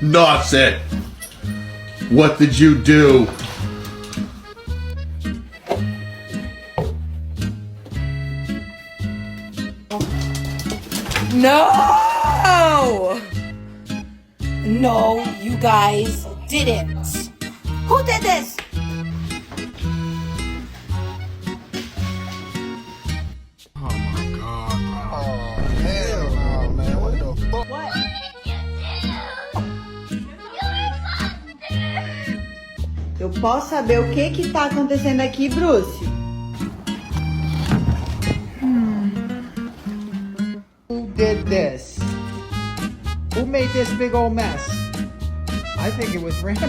Nossa! What did you do? No! No, you guys didn't. Who did this? Eu posso saber o que tá acontecendo aqui, Bruce? Who did this? Who made this big old mess? I think it was Rambo.